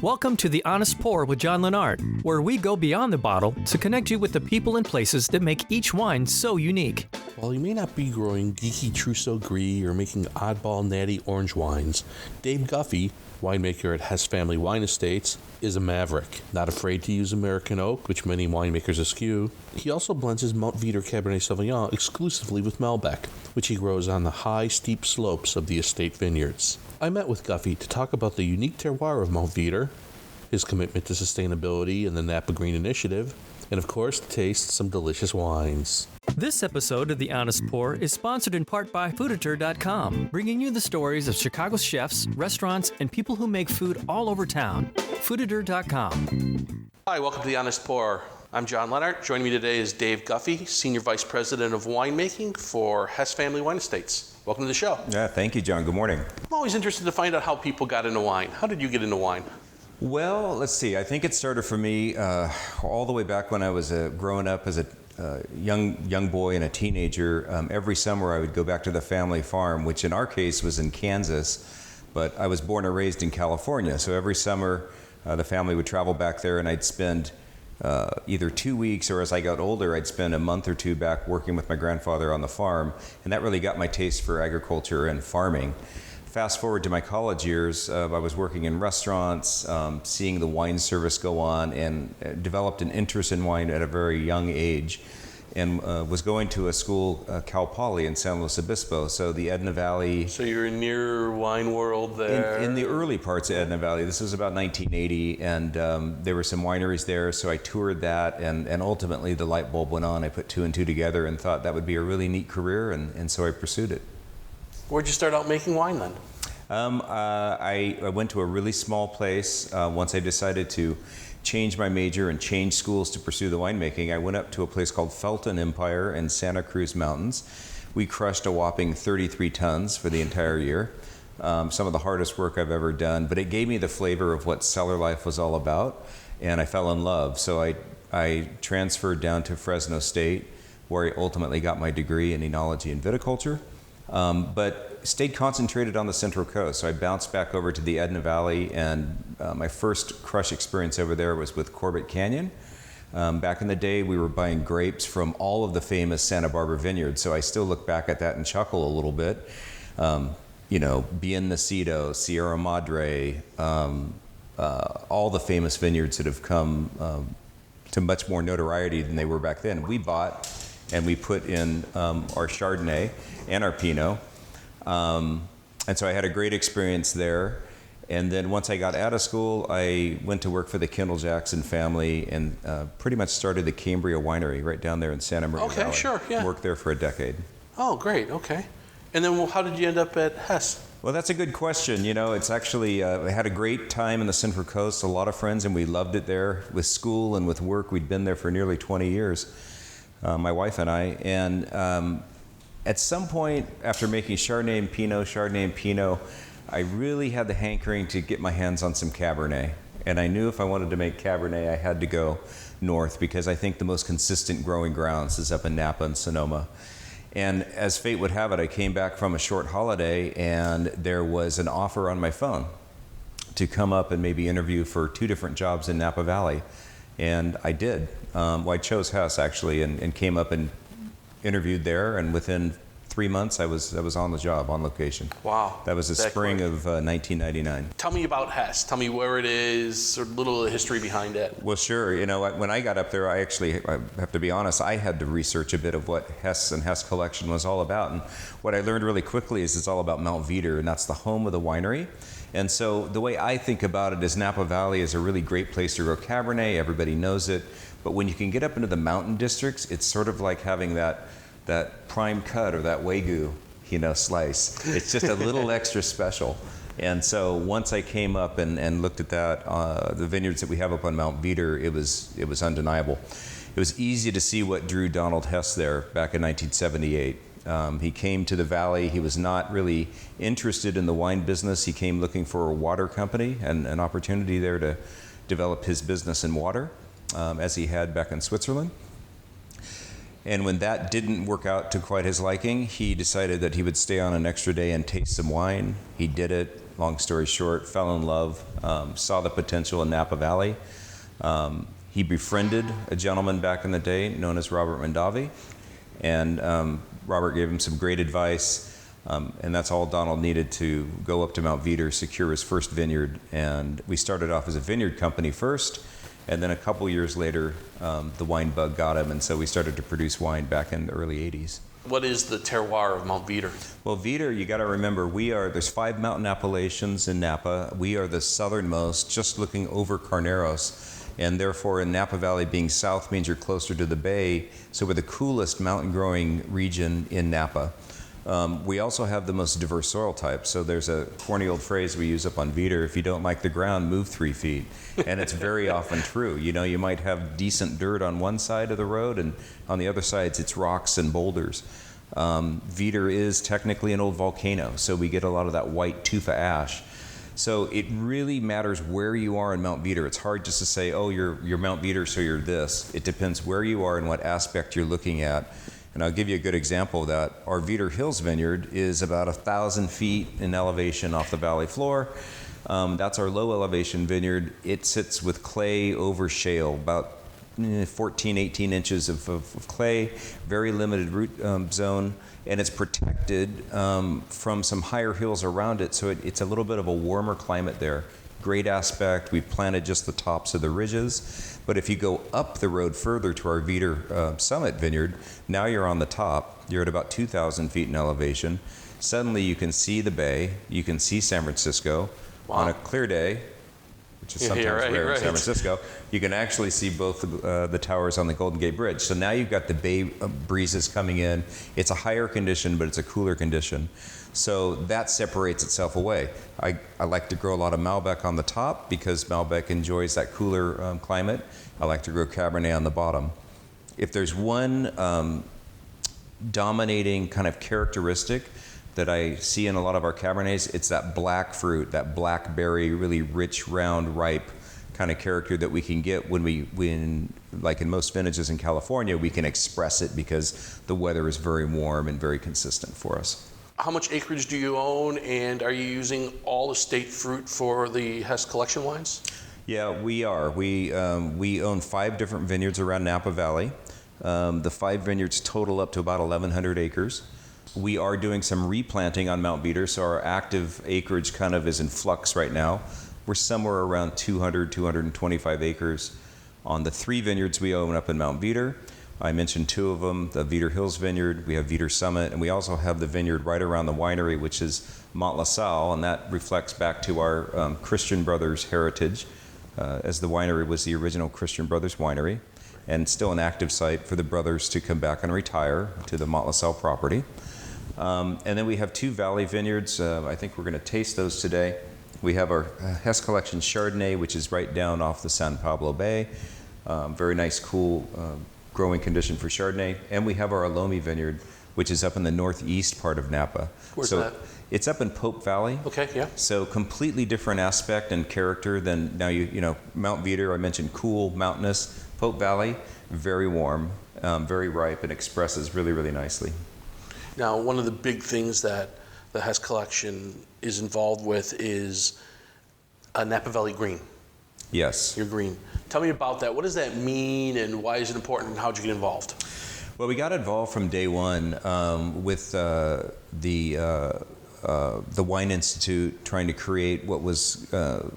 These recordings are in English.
Welcome to The Honest Pour with John Lennart, where we go beyond the bottle to connect you with the people and places that make each wine so unique. While you may not be growing geeky Trousseau Gris or making oddball natty orange wines, Dave Guffy, winemaker at Hess Family Estates, is a maverick, not afraid to use American oak, which many winemakers eschew. He also blends his Mt Veeder Cabernet Sauvignon exclusively with Malbec, which he grows on the high, steep slopes of the estate vineyards. I met with Guffy to talk about the unique terroir of Mt Veeder, his commitment to sustainability and the Napa Green Initiative, and of course, to taste some delicious wines. This episode of The Honest Pour is sponsored in part by Fooditor.com, bringing you the stories of Chicago's chefs, restaurants, and people who make food all over town. Fooditor.com. Hi, welcome to The Honest Pour. I'm John Lennart. Joining me today is Dave Guffy, Senior Vice President of Winemaking for Hess Family Estates. Welcome to the show. Yeah, thank you, John. Good morning. I'm always interested to find out how people got into wine. How did you get into wine? Well, let's see. I think it started for me all the way back when I was growing up as a young boy and a teenager. Every summer I would go back to the family farm, which in our case was in Kansas, but I was born and raised in California. So every summer the family would travel back there, and I'd spend either 2 weeks, or as I got older, I'd spend a month or two back working with my grandfather on the farm, and that really got my taste for agriculture and farming. Fast forward to my college years, I was working in restaurants, seeing the wine service go on, and developed an interest in wine at a very young age, and was going to a school, Cal Poly in San Luis Obispo, so the Edna Valley. So you're near wine world there? In the early parts of Edna Valley. This was about 1980, and there were some wineries there, so I toured that, and ultimately the light bulb went on. I put two and two together and thought that would be a really neat career, and so I pursued it. Where'd you start out making wine then? I went to a really small place. Once I decided to change my major and change schools to pursue the winemaking, I went up to a place called Felton Empire in Santa Cruz Mountains. We crushed a whopping 33 tons for the entire year. Some of the hardest work I've ever done, but it gave me the flavor of what cellar life was all about, and I fell in love. So I transferred down to Fresno State, where I ultimately got my degree in enology and viticulture. But stayed concentrated on the Central Coast. So I bounced back over to the Edna Valley, and my first crush experience over there was with Corbett Canyon. Back in the day, we were buying grapes from all of the famous Santa Barbara vineyards, so I still look back at that and chuckle a little bit. Bien Nacido, Sierra Madre, all the famous vineyards that have come to much more notoriety than they were back then. We bought and we put in our Chardonnay and our Pinot. And so I had a great experience there. And then once I got out of school, I went to work for the Kendall Jackson family and pretty much started the Cambria Winery right down there in Santa Maria Valley. Okay, sure, yeah. Worked there for a decade. Oh, great, okay. And then how did you end up at Hess? Well, that's a good question. It's actually, I had a great time in the Central Coast, a lot of friends, and we loved it there. With school and with work, we'd been there for nearly 20 years, my wife and I. And at some point, after making Chardonnay and Pinot, I really had the hankering to get my hands on some Cabernet. And I knew if I wanted to make Cabernet, I had to go north, because I think the most consistent growing grounds is up in Napa and Sonoma. And as fate would have it, I came back from a short holiday, and there was an offer on my phone to come up and maybe interview for 2 different jobs in Napa Valley. And I did. I chose Hess, actually, and came up and interviewed there, and within 3 months I was on the job, on location. Wow. That was the spring of 1999. Tell me about Hess. Tell me where it is, or a little history behind it. Well, sure. When I got up there, I have to be honest, I had to research a bit of what Hess and Hess Collection was all about. And what I learned really quickly is it's all about Mt Veeder, and that's the home of the winery. And so the way I think about it is Napa Valley is a really great place to grow Cabernet. Everybody knows it. But when you can get up into the mountain districts, it's sort of like having that prime cut or that Wagyu, slice. It's just a little extra special. And so once I came up and looked at that, the vineyards that we have up on Mt Veeder, it was undeniable. It was easy to see what drew Donald Hess there back in 1978. He came to the valley. He was not really interested in the wine business. He came looking for a water company and an opportunity there to develop his business in water, as he had back in Switzerland. And when that didn't work out to quite his liking, he decided that he would stay on an extra day and taste some wine. He did it, long story short, fell in love, saw the potential in Napa Valley. He befriended a gentleman back in the day known as Robert Mondavi, and Robert gave him some great advice, and that's all Donald needed to go up to Mt Veeder, secure his first vineyard. And we started off as a vineyard company first, and then a couple years later, the wine bug got him, and so we started to produce wine back in the early 80s. What is the terroir of Mt Veeder? Well, Veeder, you got to remember, there's 5 mountain appellations in Napa. We are the southernmost, just looking over Carneros. And therefore, in Napa Valley, being south means you're closer to the bay. So we're the coolest mountain growing region in Napa. We also have the most diverse soil types. So there's a corny old phrase we use up on Veeder: if you don't like the ground, move 3 feet. And it's very often true. You know, you might have decent dirt on one side of the road, and on the other sides, it's rocks and boulders. Veeder is technically an old volcano, so we get a lot of that white tufa ash. So it really matters where you are in Mt Veeder. It's hard just to say, oh, you're Mt Veeder, so you're this. It depends where you are and what aspect you're looking at. And I'll give you a good example of that. Our Veeder Hills vineyard is about 1,000 feet in elevation off the valley floor. That's our low elevation vineyard. It sits with clay over shale, about 14, 18 inches of clay, very limited root zone, and it's protected from some higher hills around it, so it's a little bit of a warmer climate there. Great aspect. We planted just the tops of the ridges, but if you go up the road further to our Veeder Summit vineyard, now you're on the top. You're at about 2,000 feet in elevation. Suddenly you can see the bay, you can see San Francisco. Wow. On a clear day, which is sometimes rare in San Francisco, you can actually see both the towers on the Golden Gate Bridge. So now you've got the bay breezes coming in. It's a higher condition, but it's a cooler condition. So that separates itself away. I like to grow a lot of Malbec on the top because Malbec enjoys that cooler climate. I like to grow Cabernet on the bottom. If there's one dominating kind of characteristic that I see in a lot of our Cabernets, it's that black fruit, that blackberry, really rich, round, ripe kind of character that we can get when, like in most vintages in California, we can express it because the weather is very warm and very consistent for us. How much acreage do you own, and are you using all estate fruit for the Hess collection wines? Yeah, we are. We own 5 different vineyards around Napa Valley. The 5 vineyards total up to about 1,100 acres. We are doing some replanting on Mt Veeder, so our active acreage kind of is in flux right now. We're somewhere around 200, 225 acres on the 3 vineyards we own up in Mt Veeder. I mentioned 2 of them, the Veeder Hills Vineyard, we have Veeder Summit, and we also have the vineyard right around the winery, which is Mont La Salle, and that reflects back to our Christian Brothers heritage, as the winery was the original Christian Brothers winery, and still an active site for the brothers to come back and retire to the Mont La Salle property. And then we have 2 valley vineyards. I think we're going to taste those today. We have our Hess Collection Chardonnay, which is right down off the San Pablo Bay. Very nice, cool growing condition for Chardonnay. And we have our Alomi vineyard, which is up in the northeast part of Napa. Where's that? It's up in Pope Valley. Okay, yeah. So completely different aspect and character than now you know, Mt Veeder, I mentioned cool, mountainous. Pope Valley, very warm, very ripe, and expresses really, really nicely. Now, one of the big things that the Hess collection is involved with is a Napa Valley green. Yes. Your green. Tell me about that. What does that mean, and why is it important, and how did you get involved? Well, we got involved from day one with the Wine Institute, trying to create what was, the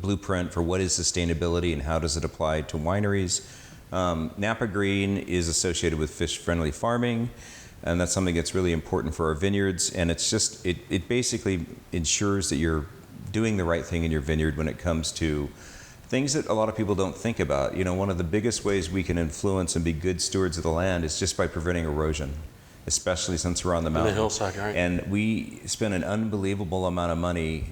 blueprint for what is sustainability and how does it apply to wineries. Napa Green is associated with fish-friendly farming, and that's something that's really important for our vineyards. And it's just, it basically ensures that you're doing the right thing in your vineyard when it comes to things that a lot of people don't think about. You know, one of the biggest ways we can influence and be good stewards of the land is just by preventing erosion, especially since we're on the mountain. The hillside, right? And we spend an unbelievable amount of money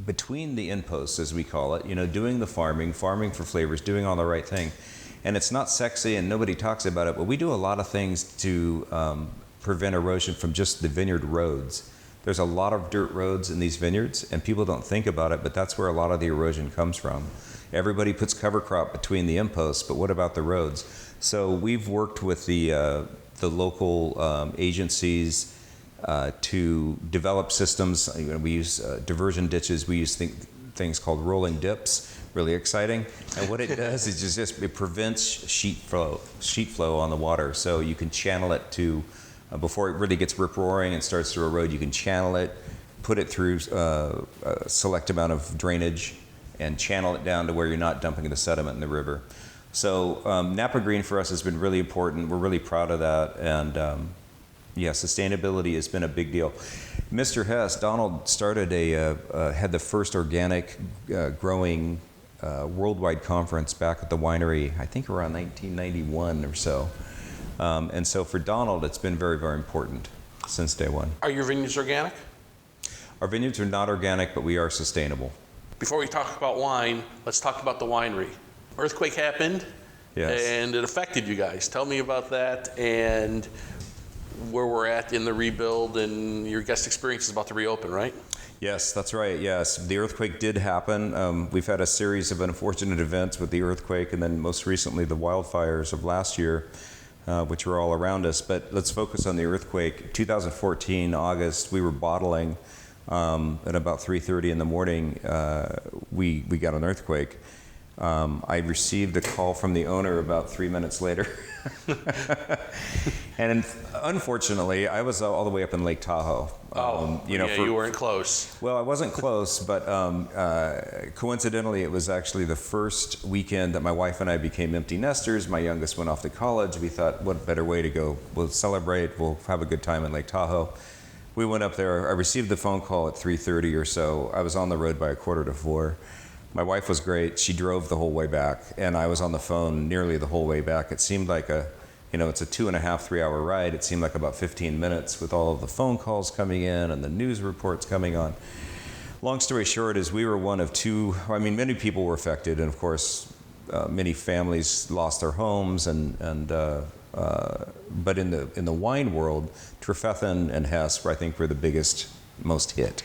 between the inposts, as we call it, you know, doing the farming for flavors, doing all the right thing. And it's not sexy and nobody talks about it, but we do a lot of things to prevent erosion from just the vineyard roads. There's a lot of dirt roads in these vineyards, and people don't think about it, but that's where a lot of the erosion comes from. Everybody puts cover crop between the imposts, but what about the roads? So we've worked with the local agencies to develop systems. We use diversion ditches. We use things called rolling dips. Really exciting. And what it does is it prevents sheet flow on the water. So you can channel it to, before it really gets rip-roaring and starts to erode, you can channel it, put it through a select amount of drainage, and channel it down to where you're not dumping the sediment in the river. So Napa Green for us has been really important. We're really proud of that. And sustainability has been a big deal. Mr. Hess, Donald started had the first organic growing worldwide conference back at the winery, I think around 1991 or so. And so for Donald, it's been very, very important since day one. Are your vineyards organic? Our vineyards are not organic, but we are sustainable. Before we talk about wine, let's talk about the winery. Earthquake happened, yes, and it affected you guys. Tell me about that and where we're at in the rebuild and your guest experience is about to reopen, right? Yes, that's right. Yes, the earthquake did happen. We've had a series of unfortunate events with the earthquake and then most recently the wildfires of last year, which were all around us. But let's focus on the earthquake. 2014, August, we were bottling. At about 3:30 in the morning, we got an earthquake. I received a call from the owner about 3 minutes later. And unfortunately, I was all the way up in Lake Tahoe. You weren't close. Well, I wasn't close, but coincidentally, it was actually the first weekend that my wife and I became empty nesters. My youngest went off to college. We thought, what better way to go? We'll celebrate. We'll have a good time in Lake Tahoe. We went up there. I received the phone call at 3:30 or so. I was on the road by 3:45. My wife was great. She drove the whole way back, and I was on the phone nearly the whole way back. It seemed like it's a 2.5, 3 hour ride. It seemed like about 15 minutes with all of the phone calls coming in and the news reports coming on. Long story short is we were one of two. I mean, many people were affected, and of course, many families lost their homes, but in the wine world, Trefethen and Hess, I think, were the biggest, most hit.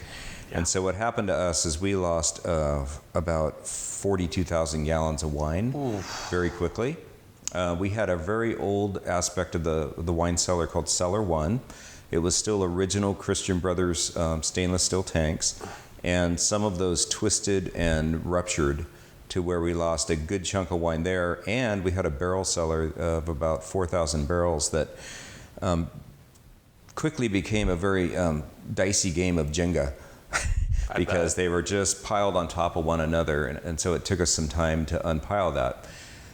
Yeah. And so what happened to us is we lost about 42,000 gallons of wine very quickly. We had a very old aspect of the wine cellar called Cellar 1. It was still original Christian Brothers stainless steel tanks, and some of those twisted and ruptured to where we lost a good chunk of wine there, and we had a barrel cellar of about 4,000 barrels that quickly became a very dicey game of Jenga because they were just piled on top of one another, and so it took us some time to unpile that.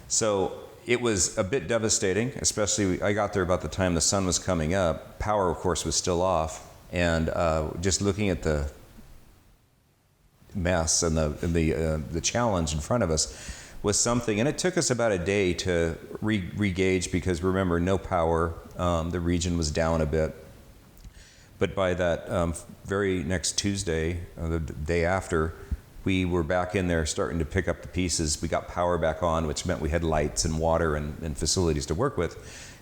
So it was a bit devastating, especially I got there about the time the sun was coming up. Power, of course, was still off, and just looking at the mess and the challenge in front of us was something, and it took us about a day to re-gauge because remember, no power, the region was down a bit. But by that very next Tuesday, the day after, we were back in there starting to pick up the pieces. We got power back on, which meant we had lights and water and facilities to work with.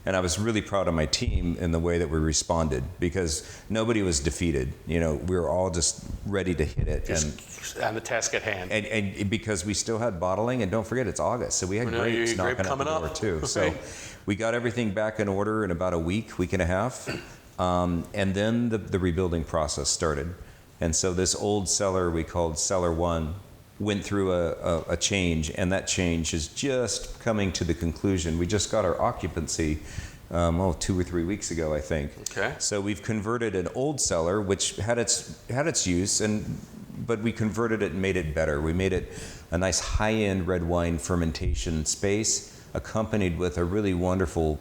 And I was really proud of my team in the way that we responded because nobody was defeated. We were all just ready to hit it. On the task at hand. And because we still had bottling, and don't forget it's August, so we had grapes knocking at the door too. So we got everything back in order in about a week and a half. And then the rebuilding process started. And so this old cellar we called Cellar 1 went through a change, and that change is just coming to the conclusion. We just got our occupancy 2 or 3 weeks ago, I think. Okay. So we've converted an old cellar, which had its use, but we converted it and made it better. We made it a nice high-end red wine fermentation space, accompanied with a really wonderful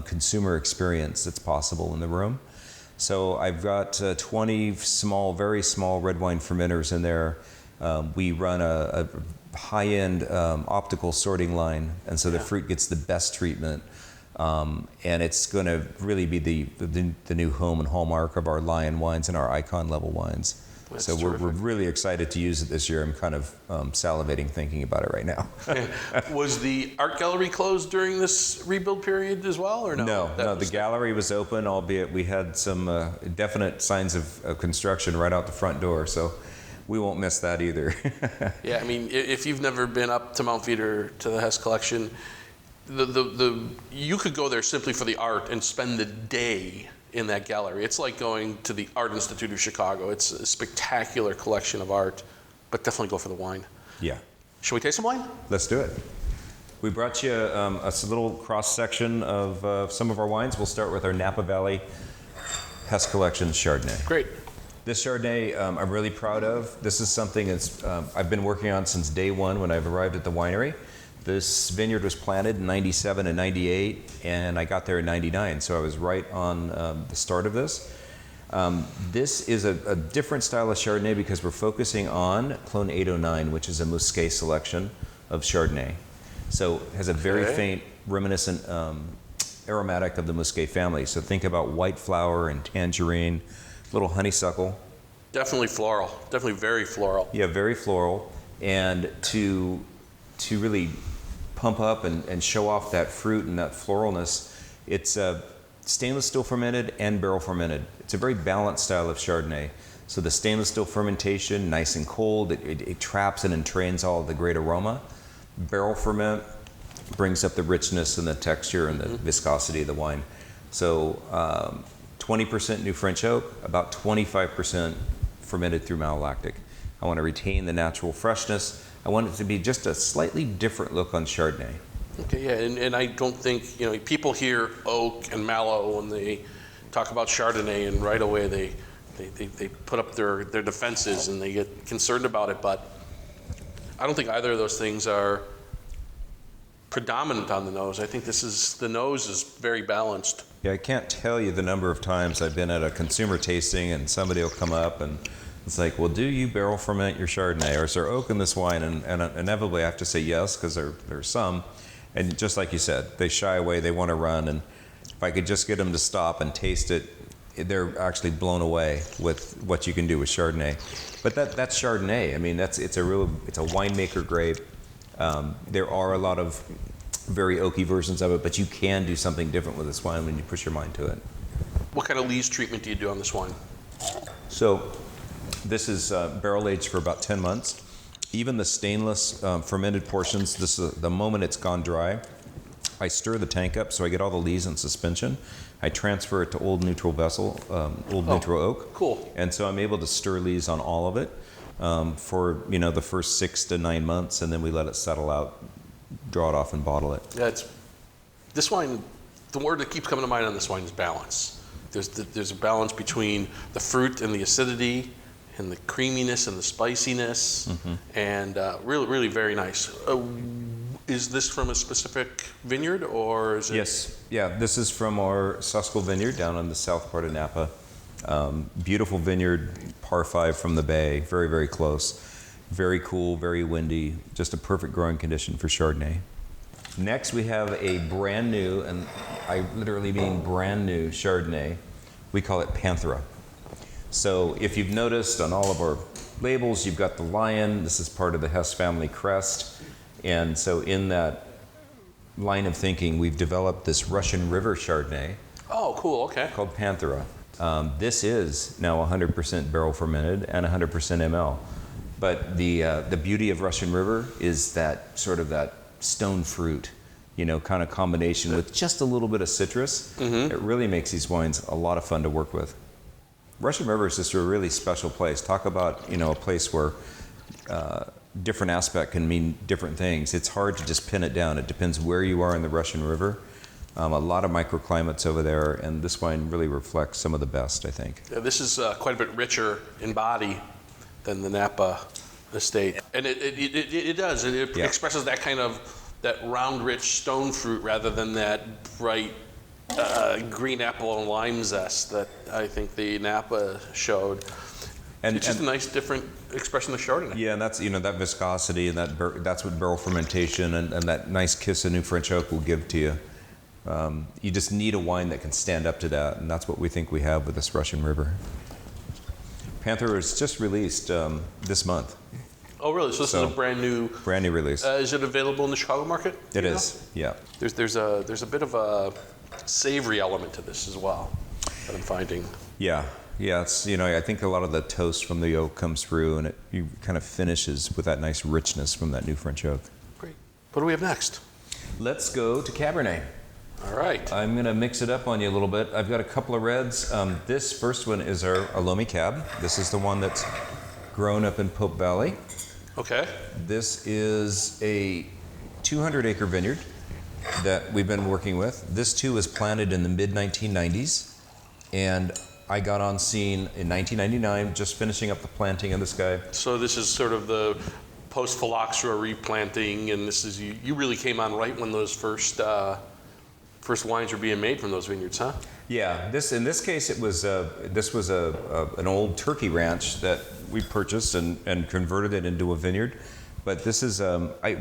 consumer experience that's possible in the room. So I've got 20 very small red wine fermenters in there. We run a high-end optical sorting line, and so the fruit gets the best treatment. And it's going to really be the new home and hallmark of our Lion wines and our icon level wines. That's so we're really excited to use it this year. I'm kind of salivating thinking about it right now. Was the art gallery closed during this rebuild period as well, or no? No, the gallery was open, albeit we had some definite signs of construction right out the front door. So we won't miss that either. Yeah, I mean, if you've never been up to Mt Veeder to the Hess collection, you could go there simply for the art and spend the day in that gallery. It's like going to the Art Institute of Chicago. It's a spectacular collection of art, but definitely go for the wine. Yeah. Should we taste some wine? Let's do it. We brought you a little cross-section of some of our wines. We'll start with our Napa Valley Hess Collection Chardonnay. Great. This Chardonnay I'm really proud of. This is something that's I've been working on since day one when I've arrived at the winery. This vineyard was planted in 97 and 98, and I got there in 99, so I was right on the start of this. This is a different style of Chardonnay because we're focusing on Clone 809, which is a Musqué selection of Chardonnay. So it has a very faint, reminiscent aromatic of the Musqué family. So think about white flower and tangerine, little honeysuckle. Definitely floral. Definitely very floral. Yeah, very floral. And to really pump up and show off that fruit and that floralness, it's stainless steel fermented and barrel fermented. It's a very balanced style of Chardonnay. So the stainless steel fermentation, nice and cold, it traps and entrains all of the great aroma. Barrel ferment brings up the richness and the texture and the viscosity of the wine. So 20% new French oak, about 25% fermented through malolactic. I want to retain the natural freshness. I want it to be just a slightly different look on Chardonnay. Okay, yeah, and I don't think, people hear oak and mallow when they talk about Chardonnay, and right away they put up their defenses and they get concerned about it, but I don't think either of those things are predominant on the nose. I think the nose is very balanced. Yeah, I can't tell you the number of times I've been at a consumer tasting and somebody will come up and it's like, well, do you barrel ferment your Chardonnay, or is there oak in this wine? And inevitably I have to say yes, because there's some. And just like you said, they shy away, they want to run. And if I could just get them to stop and taste it, they're actually blown away with what you can do with Chardonnay. But that's Chardonnay. I mean, it's a winemaker grape. There are a lot of very oaky versions of it, but you can do something different with this wine when you push your mind to it. What kind of lees treatment do you do on this wine? So this is barrel aged for about 10 months. Even the stainless fermented portions, the moment it's gone dry, I stir the tank up so I get all the lees in suspension. I transfer it to old neutral vessel, neutral oak. Cool. And so I'm able to stir lees on all of it for the first 6 to 9 months, and then we let it settle out, draw it off, and bottle it. Yeah, this wine. The word that keeps coming to mind on this wine is balance. There's a balance between the fruit and the acidity, and the creaminess and the spiciness, and really, really very nice. Is this from a specific vineyard, or is it? Yes, yeah, this is from our Susquehanna vineyard down on the south part of Napa. Beautiful vineyard, par 5 from the bay, very, very close. Very cool, very windy, just a perfect growing condition for Chardonnay. Next, we have a brand new, and I literally mean brand new Chardonnay. We call it Panthera. So if you've noticed on all of our labels, you've got the lion. This is part of the Hess family crest. And so in that line of thinking, we've developed this Russian River Chardonnay. Oh, cool, okay. Called Panthera. This is now 100% barrel fermented and 100% ML. But the beauty of Russian River is that sort of that stone fruit, kind of combination with just a little bit of citrus. It really makes these wines a lot of fun to work with. Russian River is just a really special place. Talk about, a place where different aspect can mean different things. It's hard to just pin it down. It depends where you are in the Russian River. A lot of microclimates over there, and this wine really reflects some of the best, I think. Yeah, this is quite a bit richer in body than the Napa estate. And it does. It expresses that kind of, that round, rich stone fruit rather than that bright green apple and lime zest that I think the Napa showed. And it's just a nice, different expression of Chardonnay. Yeah, and that's that viscosity, and that's what barrel fermentation and that nice kiss of new French oak will give to you. You just need a wine that can stand up to that, and that's what we think we have with this Russian River. Panther was just released this month. Oh, really? So this is a brand new release. Is it available in the Chicago market? It is. Yeah. There's a bit of a savory element to this as well that I'm finding. Yeah. It's I think a lot of the toast from the oak comes through, and it kind of finishes with that nice richness from that new French oak. Great. What do we have next? Let's go to Cabernet. All right. I'm going to mix it up on you a little bit. I've got a couple of reds. This first one is our Loamy Cab. This is the one that's grown up in Pope Valley. Okay. This is a 200-acre vineyard that we've been working with. This too was planted in the mid-1990s, and I got on scene in 1999, just finishing up the planting of this guy. So this is sort of the post-phylloxera replanting, and this is you really came on right when those first wines were being made from those vineyards, huh? Yeah, in this case, it was this was an old turkey ranch that we purchased and converted it into a vineyard. But this is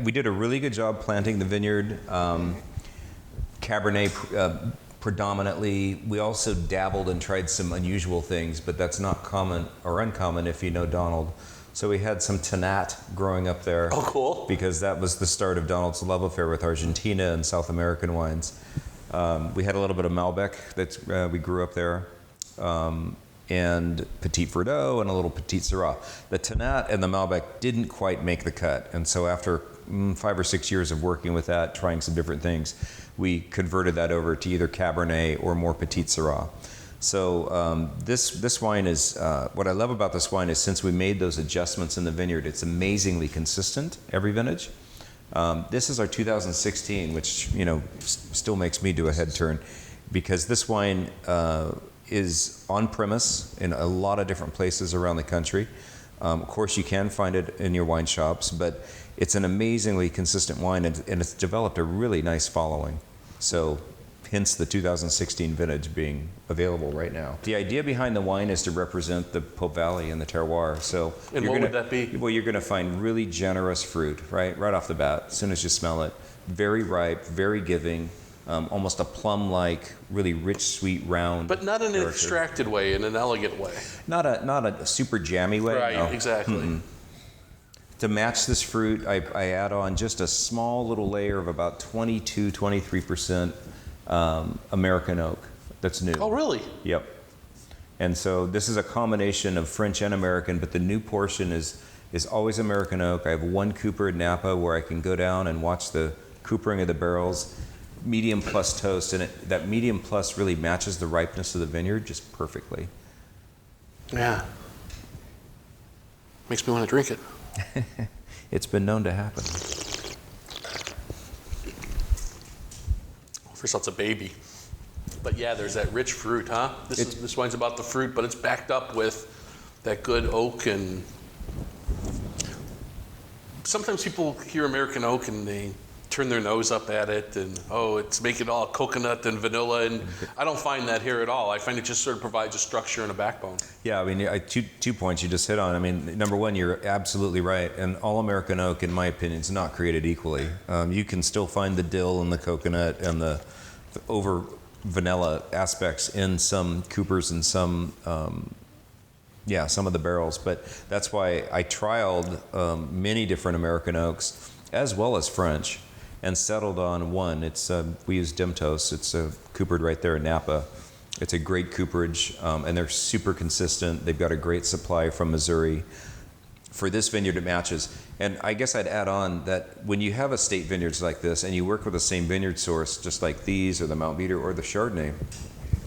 we did a really good job planting the vineyard. Cabernet predominantly. We also dabbled and tried some unusual things, but that's not common or uncommon if you know Donald. So we had some Tannat growing up there. Oh, cool. Because that was the start of Donald's love affair with Argentina and South American wines. We had a little bit of Malbec that we grew up there, and Petit Verdot and a little Petit Syrah. The Tannat and the Malbec didn't quite make the cut, and so after 5 or 6 years of working with that, trying some different things, we converted that over to either Cabernet or more Petit Syrah. So this wine is, what I love about this wine is since we made those adjustments in the vineyard, it's amazingly consistent every vintage. This is our 2016, which still makes me do a head turn, because this wine is on premise in a lot of different places around the country. Of course, you can find it in your wine shops, but it's an amazingly consistent wine, and it's developed a really nice following. So, hence the 2016 vintage being available right now. The idea behind the wine is to represent the Pope Valley and the terroir. So, and what would that be? Well, you're going to find really generous fruit, right off the bat, as soon as you smell it. Very ripe, very giving, almost a plum-like, really rich, sweet, round. But not in an extracted way, in an elegant way. Not a super jammy way. Right, no. Exactly. Mm-mm. To match this fruit, I add on just a small little layer of about 22-23% American oak that's new. Oh, really? Yep. And so this is a combination of French and American, but the new portion is always American oak. I have one cooper in Napa where I can go down and watch the coopering of the barrels, medium plus toast, and that medium plus really matches the ripeness of the vineyard just perfectly. Yeah. Makes me want to drink it. It's been known to happen. First all, it's a baby. But yeah, there's that rich fruit, huh? This wine's about the fruit, but it's backed up with that good oak. And sometimes people hear American oak and they turn their nose up at it, and it's making all coconut and vanilla, and I don't find that here at all. I find it just sort of provides a structure and a backbone. Yeah, I mean, two points you just hit on. I mean, number one, you're absolutely right, and all American oak, in my opinion, is not created equally. You can still find the dill and the coconut and the over vanilla aspects in some coopers and some of the barrels, but that's why I trialed many different American oaks as well as French, and settled on one. It's we use Dimtos. It's coopered right there in Napa. It's a great cooperage, and they're super consistent. They've got a great supply from Missouri. For this vineyard, it matches. And I guess I'd add on that when you have estate vineyards like this, and you work with the same vineyard source, just like these, or the Mt Veeder, or the Chardonnay,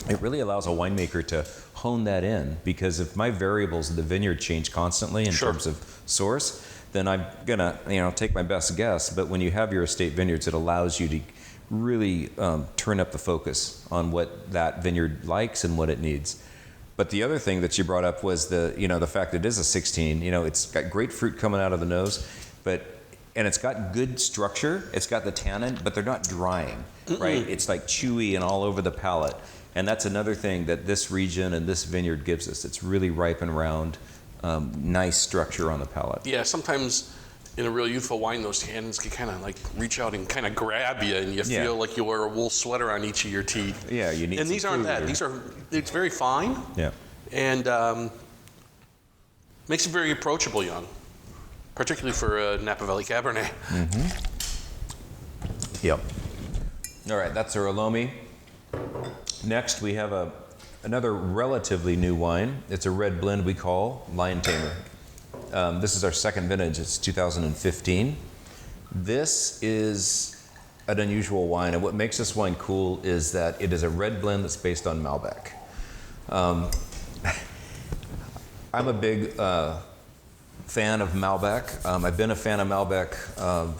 it really allows a winemaker to hone that in, because if my variables of the vineyard change constantly in terms of source, then I'm gonna take my best guess. But when you have your estate vineyards, it allows you to really turn up the focus on what that vineyard likes and what it needs. But the other thing that you brought up was the fact that it is a 16. It's got great fruit coming out of the nose, and it's got good structure. It's got the tannin, but they're not drying, right? It's like chewy and all over the palate. And that's another thing that this region and this vineyard gives us. It's really ripe and round. Nice structure on the palate. Yeah, sometimes in a real youthful wine, those tannins can kind of like reach out and kind of grab you, and you feel like you wear a wool sweater on each of your teeth. Yeah, you need. And these aren't that. It's very fine. Yeah. And makes it very approachable young, particularly for a Napa Valley Cabernet. Mm-hmm. Yep. All right, that's our Loamy. Next, we have another relatively new wine. It's a red blend we call Lion Tamer. This is our second vintage. It's 2015. This is an unusual wine, and what makes this wine cool is that it is a red blend that's based on Malbec. I'm a big fan of Malbec. I've been a fan of Malbec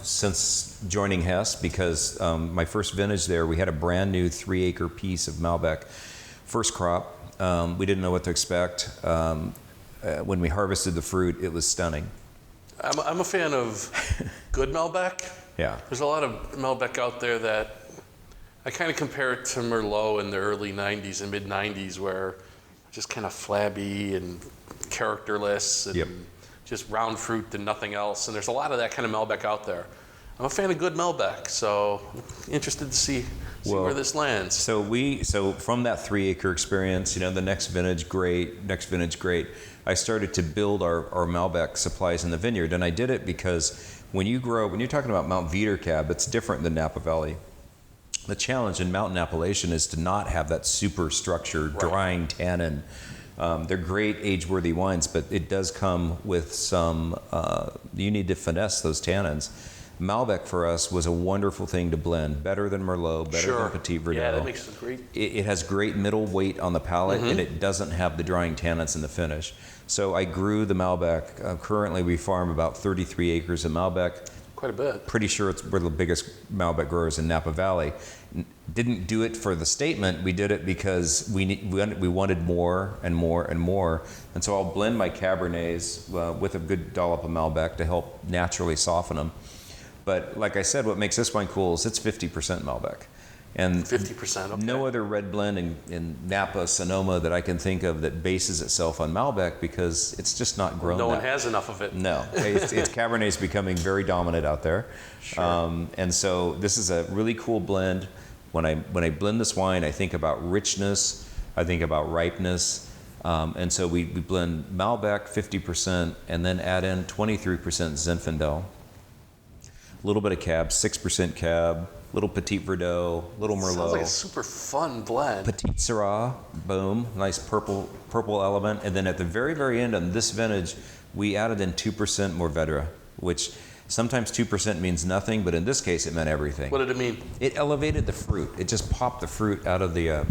since joining Hess because my first vintage there, we had a brand new 3-acre piece of Malbec, first crop. We didn't know what to expect. When we harvested the fruit, it was stunning. I'm a fan of good Malbec. Yeah. There's a lot of Malbec out there that I kind of compare it to Merlot in the early 90s and mid 90s, where just kind of flabby and characterless and just round fruit and nothing else. And there's a lot of that kind of Malbec out there. I'm a fan of good Malbec, so interested to see where this lands. So from that 3-acre experience, the next vintage great. I started to build our Malbec supplies in the vineyard, and I did it because when you're talking about Mt Veeder cab, it's different than Napa Valley. The challenge in mountain appellation is to not have that super structured drying tannin. They're great age-worthy wines, but it does come with some, you need to finesse those tannins. Malbec for us was a wonderful thing to blend, better than Merlot, better than Petit Verdot. Yeah, that makes it great. It has great middle weight on the palate, and it doesn't have the drying tannins in the finish. So I grew the Malbec. Currently, we farm about 33 acres of Malbec. Quite a bit. Pretty sure we're the biggest Malbec growers in Napa Valley. Didn't do it for the statement. We did it because we wanted more and more and more. And so I'll blend my Cabernets with a good dollop of Malbec to help naturally soften them. But like I said, what makes this wine cool is it's 50% Malbec. And 50%, okay. No other red blend in Napa, Sonoma that I can think of that bases itself on Malbec because it's just not grown. No one has enough of it. No, it's Cabernet is becoming very dominant out there. Sure. And so this is a really cool blend. When I blend this wine, I think about richness, I think about ripeness. And so we blend Malbec 50% and then add in 23% Zinfandel. A little bit of Cab, 6% Cab, little Petit Verdot, little Merlot. Sounds like a super fun blend. Petit Syrah, boom, nice purple element. And then at the very, very end on this vintage, we added in 2% more Vetera, which sometimes 2% means nothing, but in this case, it meant everything. What did it mean? It elevated the fruit. It just popped the fruit out of the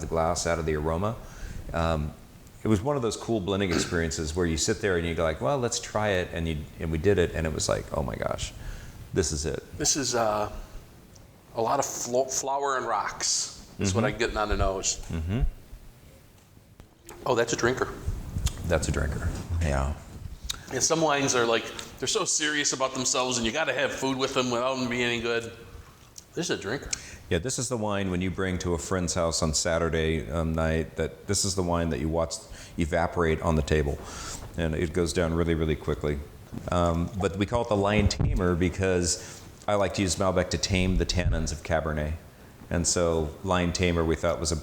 glass, out of the aroma. It was one of those cool blending experiences where you sit there and you go like, well, let's try it, and we did it, and it was like, oh my gosh. This is it. This is a lot of flour and rocks. That's what I'm getting on the nose. Mm-hmm. Oh, that's a drinker. That's a drinker. Yeah. And some wines are like, they're so serious about themselves and you got to have food with them without them being any good. This is a drinker. Yeah, this is the wine when you bring to a friend's house on Saturday night, that this is the wine that you watch evaporate on the table. And it goes down really, really quickly. But we call it the Lion Tamer because I like to use Malbec to tame the tannins of Cabernet. And so Lion Tamer we thought was a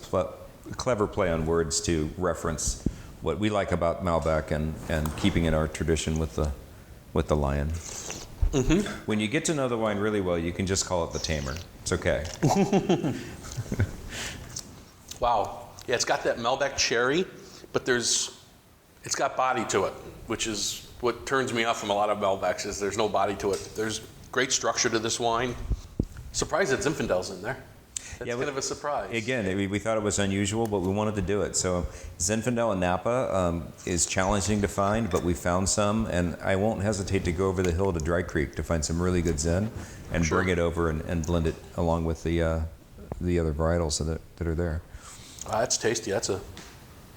clever play on words to reference what we like about Malbec and keeping in our tradition with the lion. Mm-hmm. When you get to know the wine really well, you can just call it the Tamer. It's okay. Wow. Yeah, it's got that Malbec cherry, but it's got body to it, which is what turns me off from a lot of Malbecs is there's no body to it. There's great structure to this wine. Surprised that Zinfandel's in there. That's kind of a surprise. Again, we thought it was unusual, but we wanted to do it. So Zinfandel in Napa is challenging to find, but we found some, and I won't hesitate to go over the hill to Dry Creek to find some really good Zin and bring it over and blend it along with the other varietals that are there. That's tasty. Like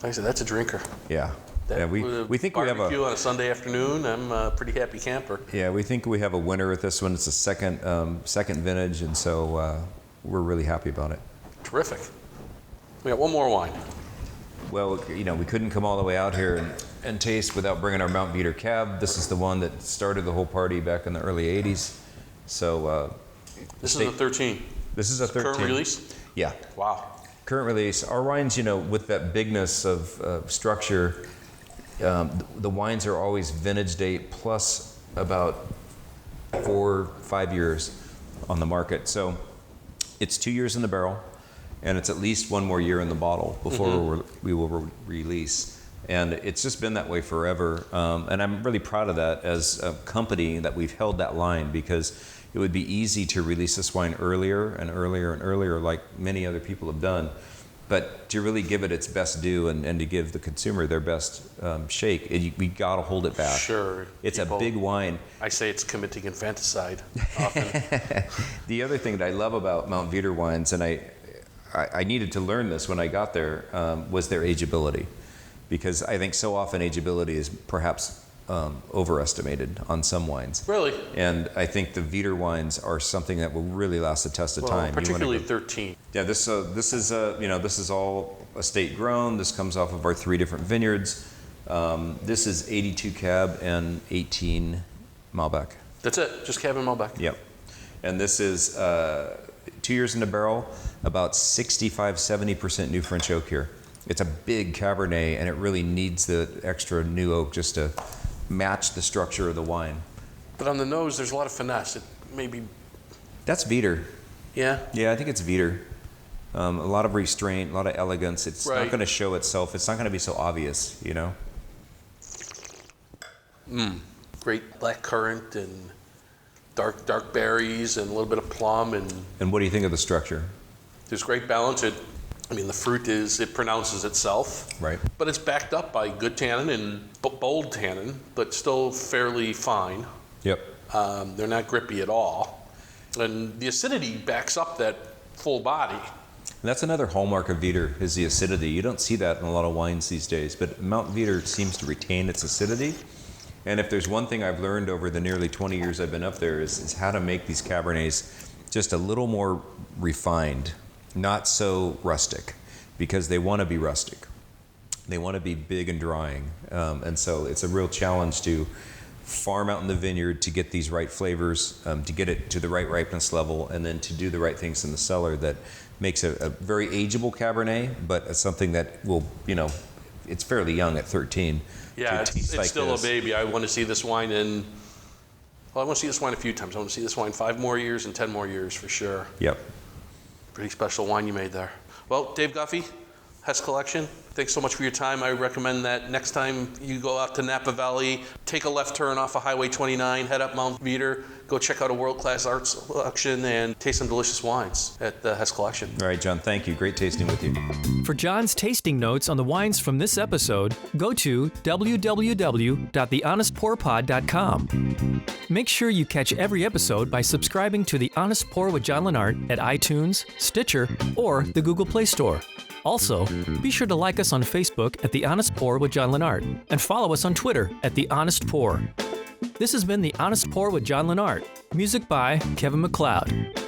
I said, that's a drinker. Yeah. We think we have barbecue on a Sunday afternoon. I'm a pretty happy camper. Yeah, we think we have a winner with this one. It's a second vintage, and so we're really happy about it. Terrific. We got one more wine. Well, we couldn't come all the way out here and taste without bringing our Mt Veeder cab. This is the one that started the whole party back in the early '80s. So this is a 13. This is a 13. Current release. Yeah. Wow. Current release. Our wines, with that bigness of structure. The wines are always vintage date plus about 4 or 5 years on the market. So it's 2 years in the barrel, and it's at least 1 more year in the bottle before we will release. And it's just been that way forever. And I'm really proud of that as a company that we've held that line, because it would be easy to release this wine earlier and earlier and earlier, like many other people have done. But to really give it its best due and to give the consumer their best shake, we got to hold it back. Sure. It's a big wine. I say it's committing infanticide often. The other thing that I love about Mt Veeder wines, and I needed to learn this when I got there, was their ageability. Because I think so often ageability is perhaps overestimated on some wines. Really? And I think the Veeder wines are something that will really last the test of time. Particularly 13. Yeah, this is all estate grown. This comes off of our 3 different vineyards. This is 82 Cab and 18 Malbec. That's it, just Cab and Malbec. Yep. And this is 2 years in the barrel, about 65-70% new French oak here. It's a big Cabernet, and it really needs the extra new oak just to match the structure of the wine. But on the nose, there's a lot of finesse. It maybe. That's Veeder. Yeah? Yeah, I think it's Veeder. A lot of restraint, a lot of elegance. It's not going to show itself. It's not going to be so obvious, you know? Great black currant and dark berries and a little bit of plum. And what do you think of the structure? There's great balance. The fruit it pronounces itself. Right. But it's backed up by good tannin and bold tannin, but still fairly fine. Yep. They're not grippy at all. And the acidity backs up that full body. And that's another hallmark of Veeder, is the acidity. You don't see that in a lot of wines these days, but Mt Veeder seems to retain its acidity. And if there's one thing I've learned over the nearly 20 years I've been up there is how to make these Cabernets just a little more refined. Not so rustic, because they want to be rustic. They want to be big and drying. And so it's a real challenge to farm out in the vineyard to get these right flavors, to get it to the right ripeness level, and then to do the right things in the cellar that makes a very ageable Cabernet, but something that will, it's fairly young at 13. Yeah, it's like still a baby. I want to see this wine I want to see this wine a few times. I want to see this wine 5 more years and 10 more years for sure. Yep. Pretty special wine you made there. Well, Dave Guffy, Hess Collection, thanks so much for your time. I recommend that next time you go out to Napa Valley, take a left turn off of Highway 29, head up Mt Veeder, go check out a world-class art selection and taste some delicious wines at the Hess Collection. All right, John, thank you. Great tasting with you. For John's tasting notes on the wines from this episode, go to www.thehonestpourpod.com. Make sure you catch every episode by subscribing to The Honest Pour with John Lenart at iTunes, Stitcher, or the Google Play Store. Also, be sure to like us on Facebook at The Honest Pour with John Lenart and follow us on Twitter at The Honest Pour. This has been The Honest Pour with John Lenart. Music by Kevin MacLeod.